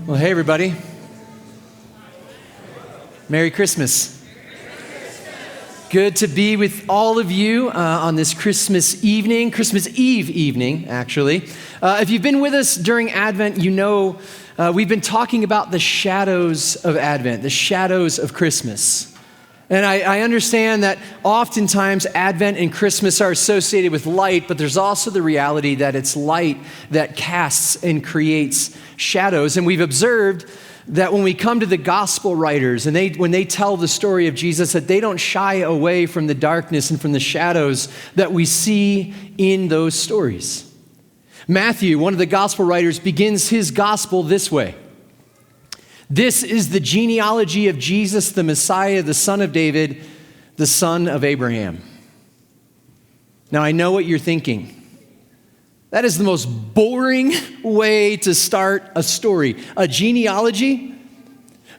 Well, hey, everybody. Merry Christmas. Good to be with all of you on this Christmas Eve evening, actually. If you've been with us during Advent, you know we've been talking about the shadows of Advent, the shadows of Christmas. And I understand that oftentimes Advent and Christmas are associated with light, but there's also the reality that it's light that casts and creates shadows. And we've observed that when we come to the gospel writers and when they tell the story of Jesus, that they don't shy away from the darkness and from the shadows that we see in those stories. Matthew, one of the gospel writers, begins his gospel this way. This is the genealogy of Jesus, the Messiah, the son of David, the son of Abraham. Now, I know what you're thinking. That is the most boring way to start a story. A genealogy?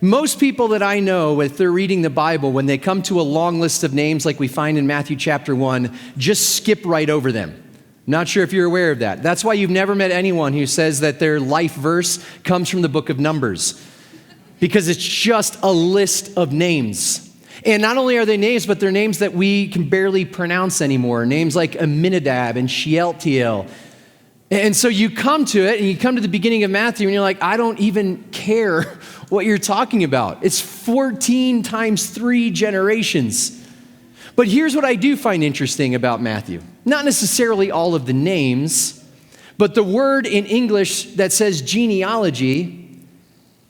Most people that I know, if they're reading the Bible, when they come to a long list of names like we find in Matthew chapter 1, just skip right over them. Not sure if you're aware of that. That's why you've never met anyone who says that their life verse comes from the book of Numbers, because it's just a list of names. And not only are they names, but they're names that we can barely pronounce anymore. Names like Aminadab and Shealtiel. And so you come to it, and you come to the beginning of Matthew, and you're like, I don't even care what you're talking about. It's 14 times 3 generations. But here's what I do find interesting about Matthew. Not necessarily all of the names, but the word in English that says genealogy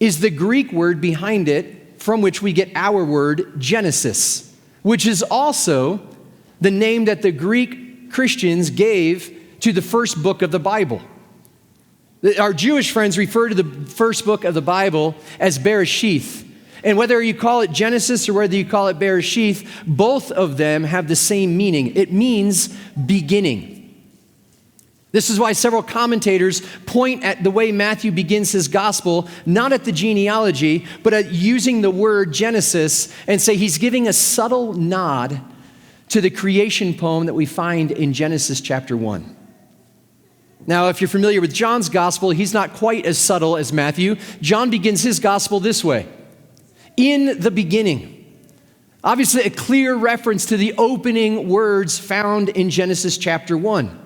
is the Greek word behind it, from which we get our word Genesis, which is also the name that the Greek Christians gave to the first book of the Bible. Our Jewish friends refer to the first book of the Bible as Bereshith. And whether you call it Genesis or whether you call it Bereshith, both of them have the same meaning. It means beginning. This is why several commentators point at the way Matthew begins his gospel, not at the genealogy, but at using the word Genesis, and say he's giving a subtle nod to the creation poem that we find in Genesis chapter 1. Now, if you're familiar with John's gospel, he's not quite as subtle as Matthew. John begins his gospel this way: in the beginning. Obviously, a clear reference to the opening words found in Genesis chapter 1.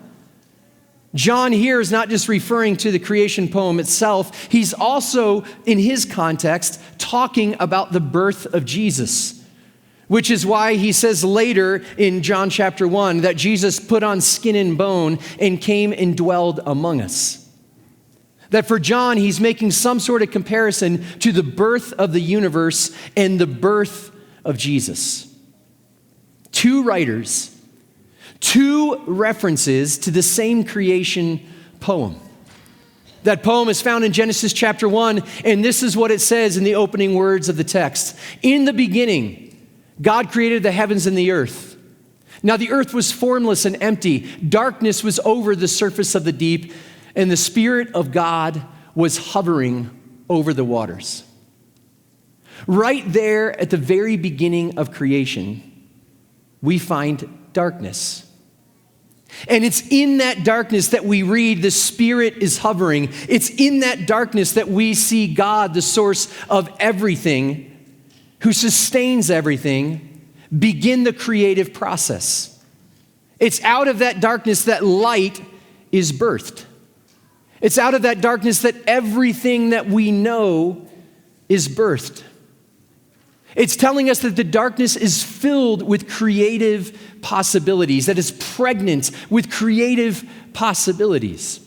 John here is not just referring to the creation poem itself. He's also, in his context, talking about the birth of Jesus, which is why he says later in John chapter 1 that Jesus put on skin and bone and came and dwelled among us. That for John, he's making some sort of comparison to the birth of the universe and the birth of Jesus. Two writers, two references to the same creation poem. That poem is found in Genesis chapter 1, and this is what it says in the opening words of the text. In the beginning, God created the heavens and the earth. Now the earth was formless and empty. Darkness was over the surface of the deep, and the Spirit of God was hovering over the waters. Right there at the very beginning of creation, we find darkness. And it's in that darkness that we read the Spirit is hovering. It's in that darkness that we see God, the source of everything, who sustains everything, begin the creative process. It's out of that darkness that light is birthed. It's out of that darkness that everything that we know is birthed. It's telling us that the darkness is filled with creative possibilities, that is pregnant with creative possibilities.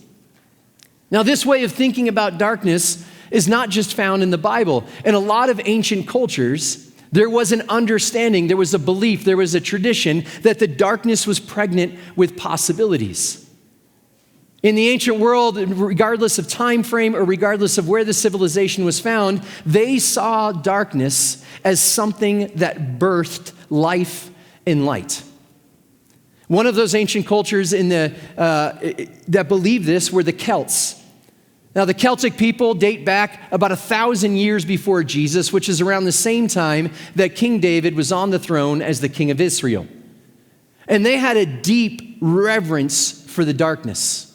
Now, this way of thinking about darkness is not just found in the Bible. In a lot of ancient cultures, there was an understanding, there was a belief, there was a tradition that the darkness was pregnant with possibilities. In the ancient world, regardless of time frame or regardless of where the civilization was found, they saw darkness as something that birthed life and light. One of those ancient cultures that believed this were the Celts. Now, the Celtic people date back about 1,000 years before Jesus, which is around the same time that King David was on the throne as the king of Israel. And they had a deep reverence for the darkness.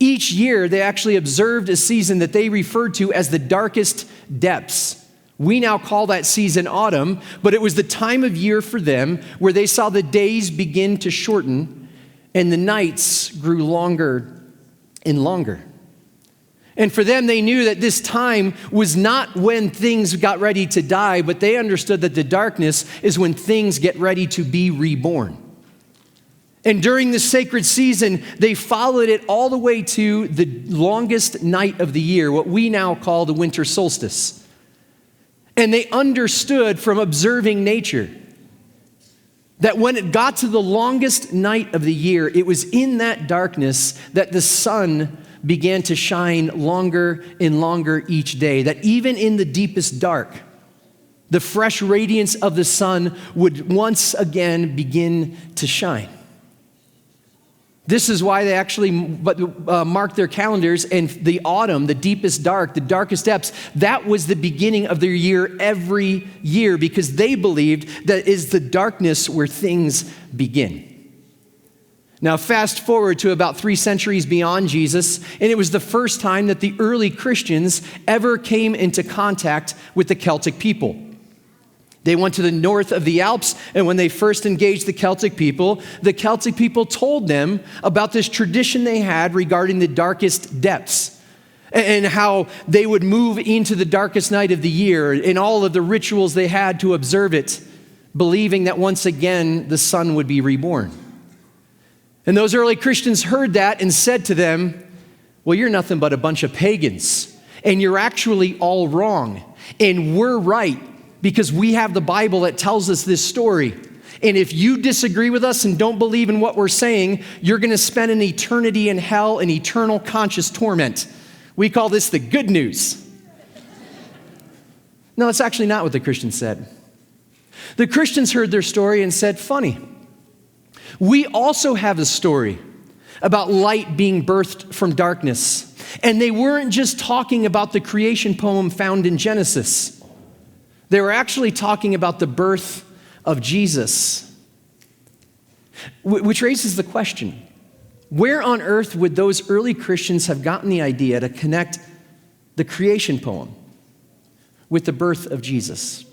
Each year, they actually observed a season that they referred to as the darkest depths. We now call that season autumn, but it was the time of year for them where they saw the days begin to shorten and the nights grew longer and longer. And for them, they knew that this time was not when things got ready to die, but they understood that the darkness is when things get ready to be reborn. And during the sacred season, they followed it all the way to the longest night of the year, what we now call the winter solstice. And they understood from observing nature that when it got to the longest night of the year, it was in that darkness that the sun began to shine longer and longer each day. That even in the deepest dark, the fresh radiance of the sun would once again begin to shine. This is why they actually marked their calendars, and the autumn, the deepest dark, the darkest depths, that was the beginning of their year every year, because they believed that is the darkness where things begin. Now, fast forward to about 3 centuries beyond Jesus, and it was the first time that the early Christians ever came into contact with the Celtic people. They went to the north of the Alps, and when they first engaged the Celtic people told them about this tradition they had regarding the darkest depths and how they would move into the darkest night of the year and all of the rituals they had to observe it, believing that once again the sun would be reborn. And those early Christians heard that and said to them, well, you're nothing but a bunch of pagans, and you're actually all wrong, and we're right, because we have the Bible that tells us this story. And if you disagree with us and don't believe in what we're saying, you're going to spend an eternity in hell in eternal conscious torment. We call this the good news. No, it's actually not what the Christians said. The Christians heard their story and said, funny. We also have a story about light being birthed from darkness. And they weren't just talking about the creation poem found in Genesis. They were actually talking about the birth of Jesus, which raises the question, where on earth would those early Christians have gotten the idea to connect the creation poem with the birth of Jesus?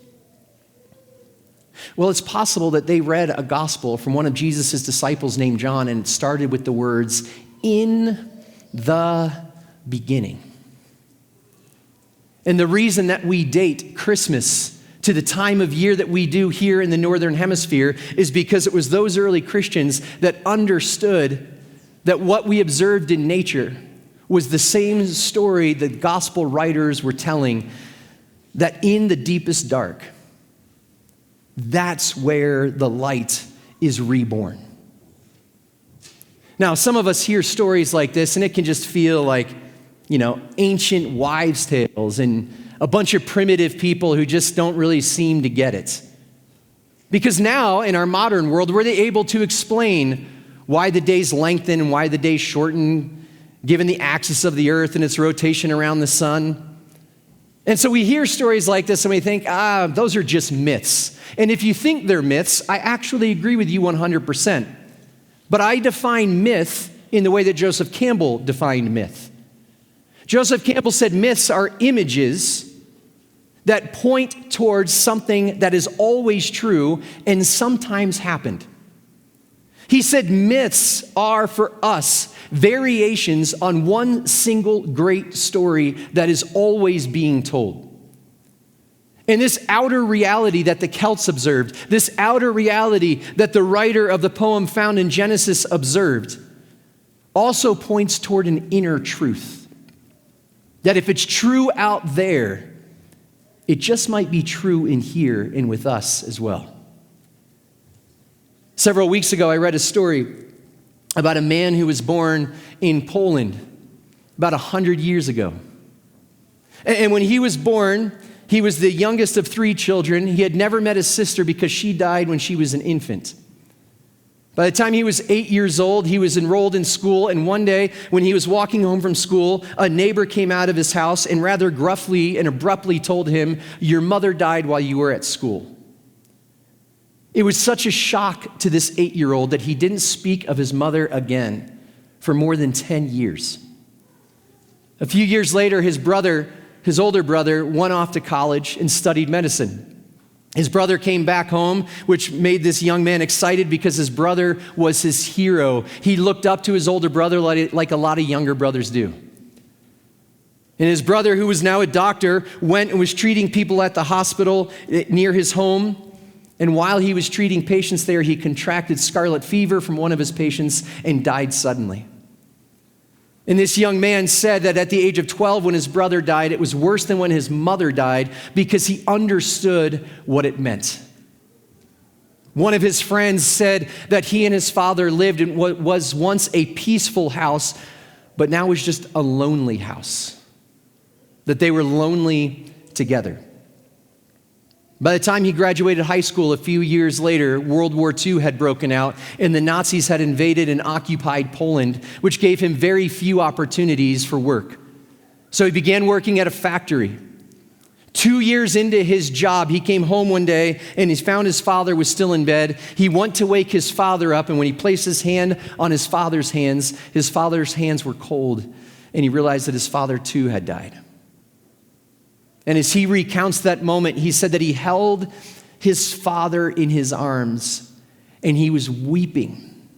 Well, it's possible that they read a gospel from one of Jesus' disciples named John, and it started with the words, in the beginning. And the reason that we date Christmas to the time of year that we do here in the Northern Hemisphere is because it was those early Christians that understood that what we observed in nature was the same story the gospel writers were telling, that in the deepest dark, that's where the light is reborn. Now, some of us hear stories like this, and it can just feel like, ancient wives' tales and a bunch of primitive people who just don't really seem to get it. Because now, in our modern world, we're able to explain why the days lengthen and why the days shorten, given the axis of the earth and its rotation around the sun. And so we hear stories like this and we think, those are just myths. And if you think they're myths, I actually agree with you 100%. But I define myth in the way that Joseph Campbell defined myth. Joseph Campbell said myths are images that point towards something that is always true and sometimes happened. He said myths are, for us, variations on one single great story that is always being told. And this outer reality that the Celts observed, this outer reality that the writer of the poem found in Genesis observed, also points toward an inner truth. That if it's true out there, it just might be true in here and with us as well. Several weeks ago, I read a story about a man who was born in Poland about 100 years ago. And when he was born, he was the youngest of 3 children. He had never met his sister because she died when she was an infant. By the time he was 8 years old, he was enrolled in school, and one day when he was walking home from school, a neighbor came out of his house and rather gruffly and abruptly told him, "Your mother died while you were at school." It was such a shock to this 8-year-old that he didn't speak of his mother again for more than 10 years. A few years later, his older brother, went off to college and studied medicine. His brother came back home, which made this young man excited because his brother was his hero. He looked up to his older brother like a lot of younger brothers do. And his brother, who was now a doctor, went and was treating people at the hospital near his home. And while he was treating patients there, he contracted scarlet fever from one of his patients and died suddenly. And this young man said that at the age of 12, when his brother died, it was worse than when his mother died because he understood what it meant. One of his friends said that he and his father lived in what was once a peaceful house, but now was just a lonely house. That they were lonely together. By the time he graduated high school a few years later, World War II had broken out, and the Nazis had invaded and occupied Poland, which gave him very few opportunities for work. So he began working at a factory. 2 years into his job, he came home one day and he found his father was still in bed. He went to wake his father up, and when he placed his hand on his father's hands were cold, and he realized that his father too had died. And as he recounts that moment, he said that he held his father in his arms and he was weeping.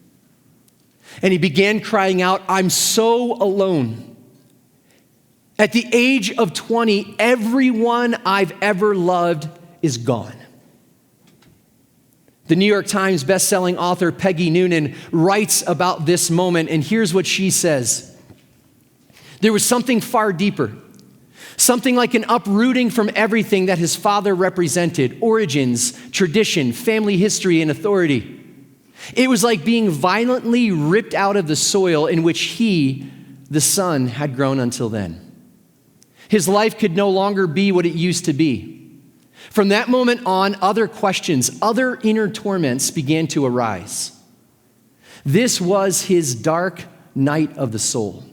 And he began crying out, "I'm so alone. At the age of 20, everyone I've ever loved is gone." The New York Times bestselling author Peggy Noonan writes about this moment, and here's what she says. There was something far deeper. Something like an uprooting from everything that his father represented: origins, tradition, family history, and authority. It was like being violently ripped out of the soil in which he, the son, had grown until then. His life could no longer be what it used to be. From that moment on, other questions, other inner torments began to arise. This was his dark night of the soul.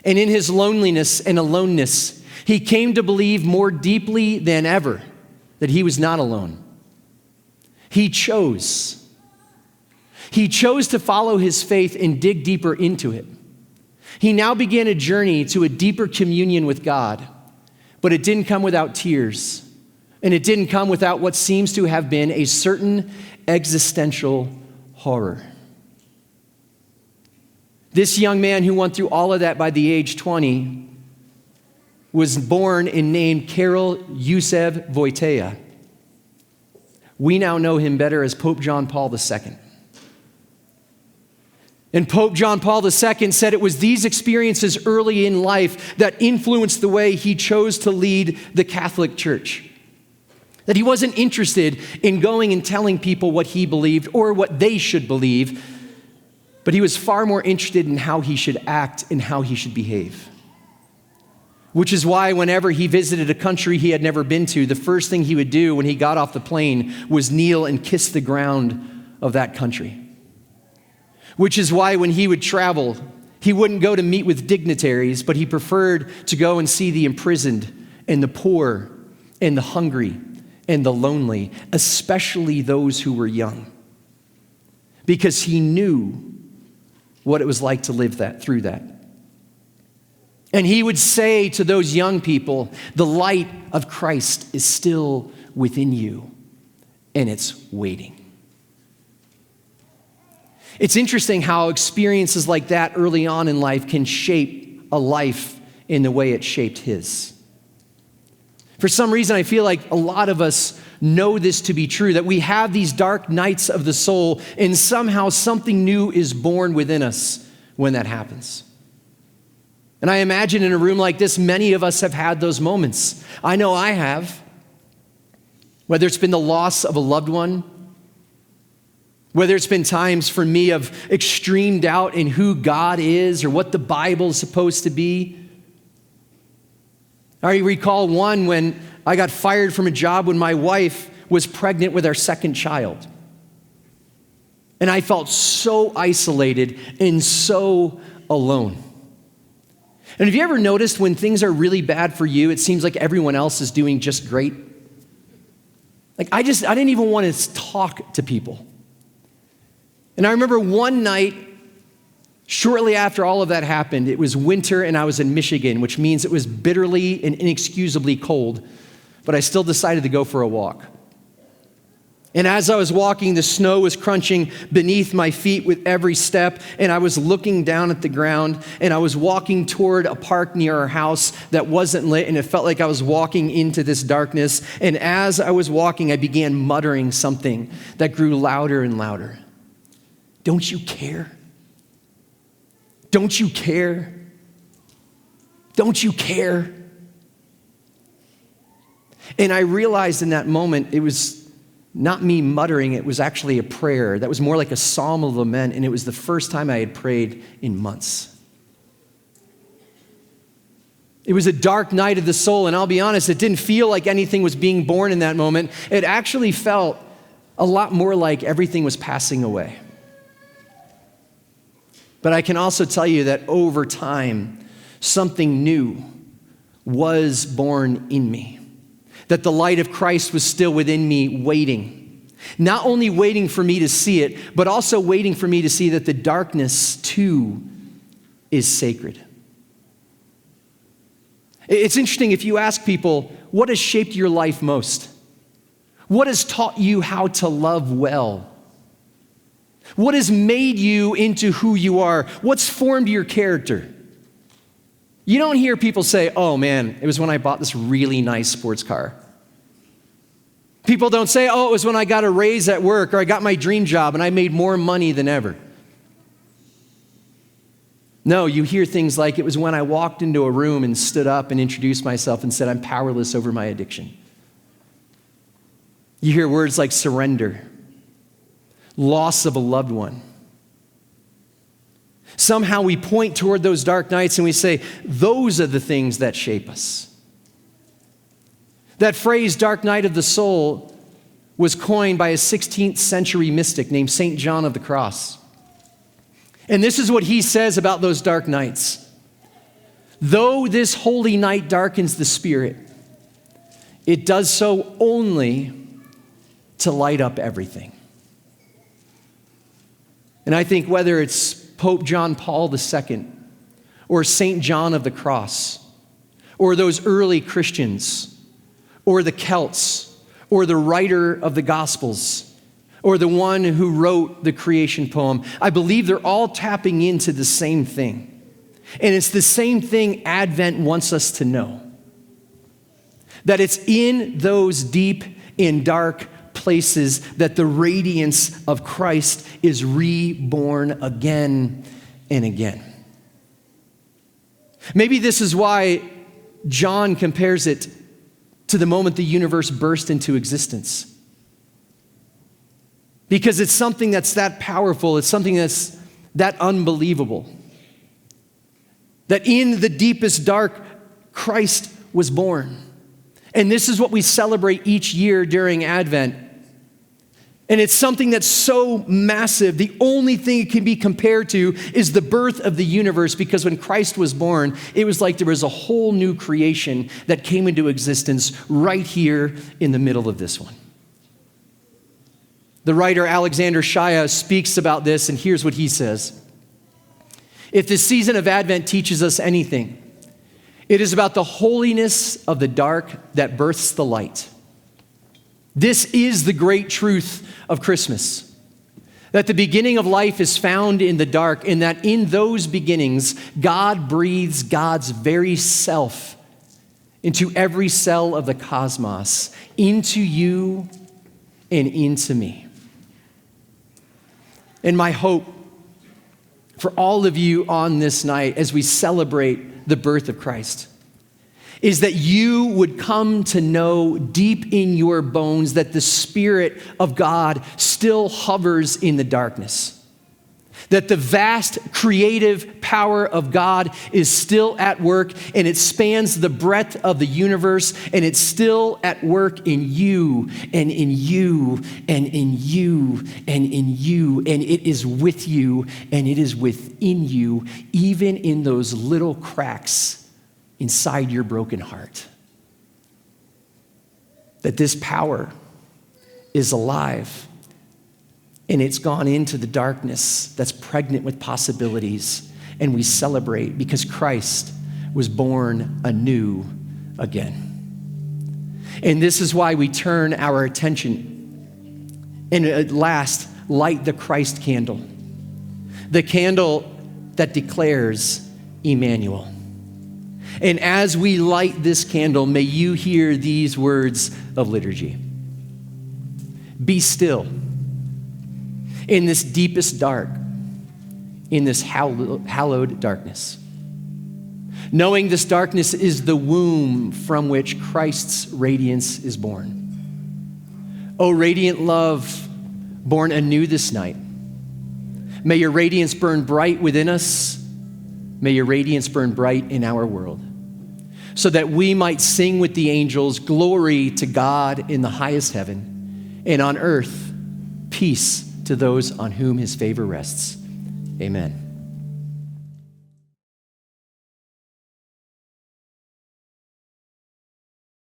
And in his loneliness and aloneness, he came to believe more deeply than ever that he was not alone. He chose. He chose to follow his faith and dig deeper into it. He now began a journey to a deeper communion with God, but it didn't come without tears, and it didn't come without what seems to have been a certain existential horror. This young man who went through all of that by the age 20 was born and named Karol Józef Wojtyła. We now know him better as Pope John Paul II. And Pope John Paul II said it was these experiences early in life that influenced the way he chose to lead the Catholic Church. That he wasn't interested in going and telling people what he believed or what they should believe, but he was far more interested in how he should act and how he should behave. Which is why whenever he visited a country he had never been to, the first thing he would do when he got off the plane was kneel and kiss the ground of that country. Which is why when he would travel, he wouldn't go to meet with dignitaries, but he preferred to go and see the imprisoned and the poor and the hungry and the lonely, especially those who were young. Because he knew what it was like to live through that. And he would say to those young people, the light of Christ is still within you, and it's waiting. It's interesting how experiences like that early on in life can shape a life in the way it shaped his. For some reason, I feel like a lot of us know this to be true, that we have these dark nights of the soul, and somehow something new is born within us when that happens. And I imagine in a room like this, many of us have had those moments. I know I have. Whether it's been the loss of a loved one, whether it's been times for me of extreme doubt in who God is or what the Bible is supposed to be. I recall one when I got fired from a job when my wife was pregnant with our second child. And I felt so isolated and so alone. And have you ever noticed when things are really bad for you, it seems like everyone else is doing just great? Like I didn't even want to talk to people. And I remember one night Shortly after all of that happened, it was winter and I was in Michigan, which means it was bitterly and inexcusably cold, but I still decided to go for a walk. And as I was walking, the snow was crunching beneath my feet with every step, and I was looking down at the ground, and I was walking toward a park near our house that wasn't lit, and it felt like I was walking into this darkness. And as I was walking, I began muttering something that grew louder and louder. Don't you care? Don't you care? Don't you care? And I realized in that moment it was not me muttering, it was actually a prayer that was more like a psalm of lament, and it was the first time I had prayed in months. It was a dark night of the soul, and I'll be honest, it didn't feel like anything was being born in that moment. It actually felt a lot more like everything was passing away. But I can also tell you that over time, something new was born in me. That the light of Christ was still within me, waiting. Not only waiting for me to see it, but also waiting for me to see that the darkness too is sacred. It's interesting if you ask people, what has shaped your life most? What has taught you how to love well? What has made you into who you are? What's formed your character? You don't hear people say, oh man, it was when I bought this really nice sports car. People don't say, oh, it was when I got a raise at work or I got my dream job and I made more money than ever. No, you hear things like, it was when I walked into a room and stood up and introduced myself and said, I'm powerless over my addiction. You hear words like surrender, loss of a loved one. Somehow we point toward those dark nights and we say, those are the things that shape us. That phrase, dark night of the soul, was coined by a 16th century mystic named St. John of the Cross. And this is what he says about those dark nights. Though this holy night darkens the spirit, it does so only to light up everything. And I think whether it's Pope John Paul II, or St. John of the Cross, or those early Christians, or the Celts, or the writer of the Gospels, or the one who wrote the creation poem, I believe they're all tapping into the same thing. And it's the same thing Advent wants us to know. That it's in those deep and dark places that the radiance of Christ is reborn again and again. Maybe this is why John compares it to the moment the universe burst into existence. Because it's something that's that powerful, it's something that's that unbelievable. That in the deepest dark, Christ was born. And this is what we celebrate each year during Advent. And it's something that's so massive, the only thing it can be compared to is the birth of the universe, because when Christ was born, it was like there was a whole new creation that came into existence right here in the middle of this one. The writer Alexander Shaya speaks about this, and here's what he says. If the season of Advent teaches us anything, it is about the holiness of the dark that births the light. This is the great truth of Christmas, that the beginning of life is found in the dark, and that in those beginnings, God breathes God's very self into every cell of the cosmos, into you and into me. And my hope for all of you on this night as we celebrate the birth of Christ is that you would come to know deep in your bones that the Spirit of God still hovers in the darkness. That the vast creative power of God is still at work, and it spans the breadth of the universe, and it's still at work in you and in you and in you and in you, and it is with you and it is within you, even in those little cracks inside your broken heart. That this power is alive And it's gone into the darkness that's pregnant with possibilities. And we celebrate because Christ was born anew again. And this is why we turn our attention and at last light the Christ candle, the candle that declares Emmanuel. And as we light this candle, may you hear these words of liturgy. Be still in this deepest dark, in this hallowed darkness, knowing this darkness is the womb from which Christ's radiance is born. O radiant love, born anew this night, may your radiance burn bright within us. May your radiance burn bright in our world, so that we might sing with the angels, glory to God in the highest heaven, and on earth, peace to those on whom his favor rests. Amen.